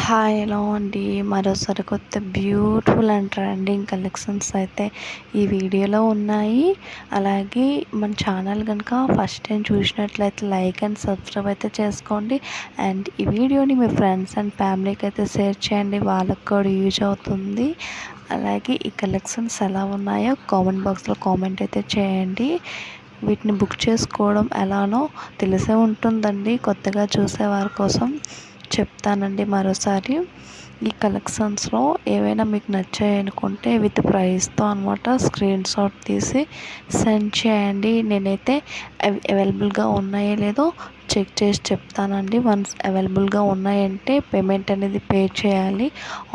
Hi, ఎలా అండి? మరోసారి కొత్త బ్యూటిఫుల్ అండ్ ట్రెండింగ్ కలెక్షన్స్ అయితే ఈ వీడియోలో ఉన్నాయి. అలాగే మన ఛానల్ కనుక ఫస్ట్ టైం చూసినట్లయితే లైక్ అండ్ సబ్స్క్రైబ్ అయితే చేసుకోండి. అండ్ ఈ వీడియోని మీ ఫ్రెండ్స్ అండ్ ఫ్యామిలీకి అయితే షేర్ చేయండి, వాళ్ళకి కూడా యూజ్ అవుతుంది. అలాగే ఈ కలెక్షన్స్ ఎలా ఉన్నాయో కామెంట్ బాక్స్లో కామెంట్ అయితే చేయండి. వీటిని బుక్ చేసుకోవడం ఎలానో తెలిసే ఉంటుందండి, కొత్తగా చూసేవారి కోసం చెప్తానండి మరోసారి. ఈ కలెక్షన్స్లో ఏవైనా మీకు నచ్చాయి అనుకుంటే విత్ ప్రైస్తో అనమాట స్క్రీన్ షాట్ తీసి సెండ్ చేయండి. నేనైతే అవైలబుల్గా ఉన్నాయో లేదో చెక్ చేసి చెప్తానండి. వన్స్ అవైలబుల్గా ఉన్నాయంటే పేమెంట్ అనేది పే చేయాలి,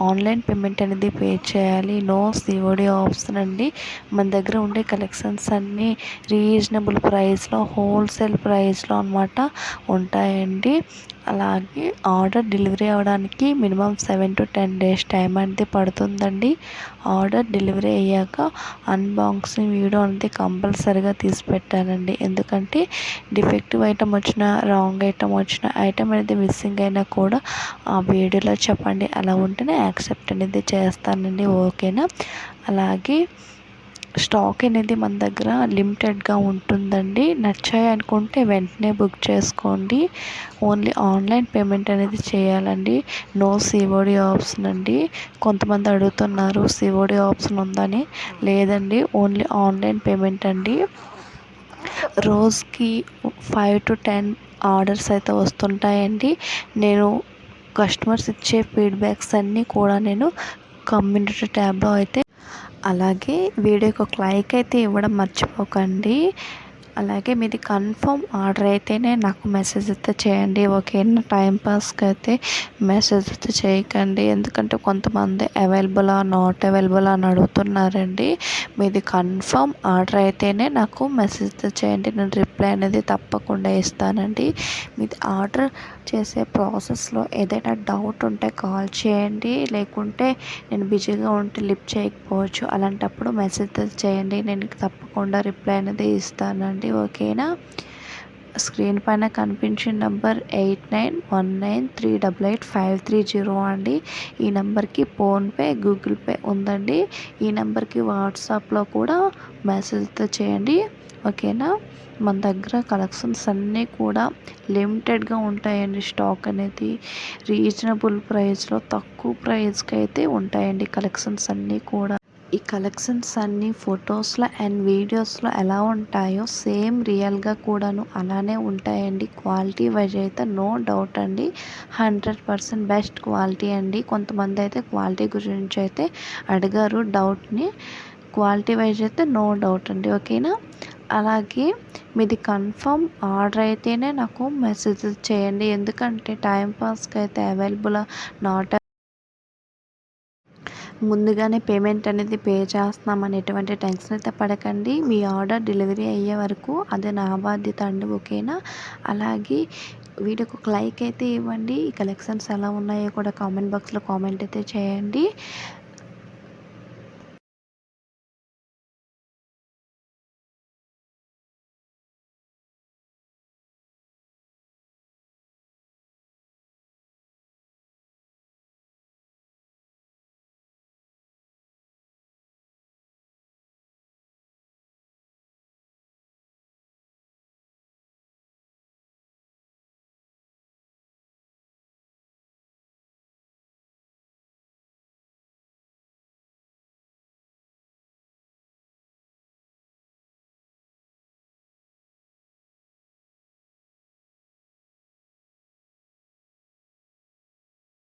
ఆన్లైన్ పేమెంట్ అనేది పే చేయాలి. నో సిఓడి ఆప్షన్ అండి. మన దగ్గర ఉండే కలెక్షన్స్ అన్నీ రీజనబుల్ ప్రైస్లో, హోల్సేల్ ప్రైస్లో అనమాట ఉంటాయండి. అలాగే ఆర్డర్ డెలివరీ అవ్వడానికి మినిమం 7 to 10 days టైం అనేది పడుతుందండి. ఆర్డర్ డెలివరీ అయ్యాక అన్బాక్సింగ్ వీడియో అనేది కంపల్సరీగా తీసి పెట్టాలండి. ఎందుకంటే డిఫెక్టివ్ ఐటమ్ వచ్చినా, రాంగ్ ఐటమ్ వచ్చినా, ఐటమ్ అనేది మిస్సింగ్ అయినా కూడా ఆ వీడియోలో చెప్పండి. అలా ఉంటేనే యాక్సెప్ట్ అనేది చేస్తానండి. ఓకేనా? అలాగే స్టాక్ అనేది మన దగ్గర లిమిటెడ్గా ఉంటుందండి. నచ్చాయి అనుకుంటే వెంటనే బుక్ చేసుకోండి. ఓన్లీ ఆన్లైన్ పేమెంట్ అనేది చేయాలండి. నో సిఓడి ఆప్షన్ అండి. కొంతమంది అడుగుతున్నారు సిఓడి ఆప్షన్ ఉందని. లేదండి, ఓన్లీ ఆన్లైన్ పేమెంట్ అండి. రోజుకి 5 to 10 ఆర్డర్స్ అయితే వస్తుంటాయండి. నేను కస్టమర్స్ ఇచ్చే ఫీడ్బ్యాక్స్ అన్నీ కూడా నేను కమ్యూనిటీ ట్యాబ్లో అయితే, అలాగే వీడియోకి ఒక లైక్ అయితే ఇవ్వడం మర్చిపోకండి. అలాగే మీది కన్ఫర్మ్ ఆర్డర్ అయితేనే నాకు మెసేజ్ అయితే చేయండి. ఓకేనా? టైంపాస్కి అయితే మెసేజ్ అయితే చేయకండి. ఎందుకంటే కొంతమంది అవైలబులా, నాట్ అవైలబుల్ అని అడుగుతున్నారండి. మీది కన్ఫర్మ్ ఆర్డర్ అయితేనే నాకు మెసేజ్ అయితే చేయండి. నేను రిప్లై అనేది తప్పకుండా ఇస్తానండి. మీది ఆర్డర్ చేసే ప్రాసెస్లో ఏదైనా డౌట్ ఉంటే కాల్ చేయండి. లేకుంటే నేను బిజీగా ఉంటే లిఫ్ట్ చేయకపోవచ్చు. అలాంటప్పుడు మెసేజ్ చేయండి, నేను తప్పకుండా రిప్లై అనేది ఇస్తానండి. ఓకేనా? స్క్రీన్ పైన కనిపించిన నెంబర్ 8919388530 అండి. ఈ నెంబర్కి ఫోన్పే, గూగుల్ పే ఉందండి. ఈ నెంబర్కి వాట్సాప్లో కూడా మెసేజ్ చేయండి. ఓకేనా? మన దగ్గర కలెక్షన్స్ అన్నీ కూడా లిమిటెడ్గా ఉంటాయండి. స్టాక్ అనేది రీజనబుల్ ప్రైస్లో, తక్కువ ప్రైస్కి అయితే ఉంటాయండి కలెక్షన్స్ అన్నీ కూడా. ఈ కలెక్షన్స్ అన్నీ ఫొటోస్లో అండ్ వీడియోస్లో ఎలా ఉంటాయో సేమ్ రియల్గా కూడాను అలానే ఉంటాయండి. క్వాలిటీ వైజ్ అయితే నో డౌట్ అండి. 100% బెస్ట్ క్వాలిటీ అండి. కొంతమంది అయితే క్వాలిటీ గురించి అయితే అడిగారు డౌట్ని. క్వాలిటీ వైజ్ అయితే నో డౌట్ అండి. ఓకేనా? అలాగే మీది కన్ఫర్మ్ ఆర్డర్ అయితేనే నాకు మెసేజ్ చేయండి. ఎందుకంటే టైంపాస్కి అయితే అవైలబుల్, నాట్ ముందుగానే పేమెంట్ అనేది పే చేస్తున్నామని ఎటువంటి టెన్షన్ అయితే పడకండి. మీ ఆర్డర్ డెలివరీ అయ్యే వరకు అది నా బాధ్యత అండి. ఓకేనా? అలాగే వీడియోకి ఒక లైక్ అయితే ఇవ్వండి. ఈ కలెక్షన్స్ ఎలా ఉన్నాయో కూడా కామెంట్ బాక్స్లో కామెంట్ అయితే చేయండి.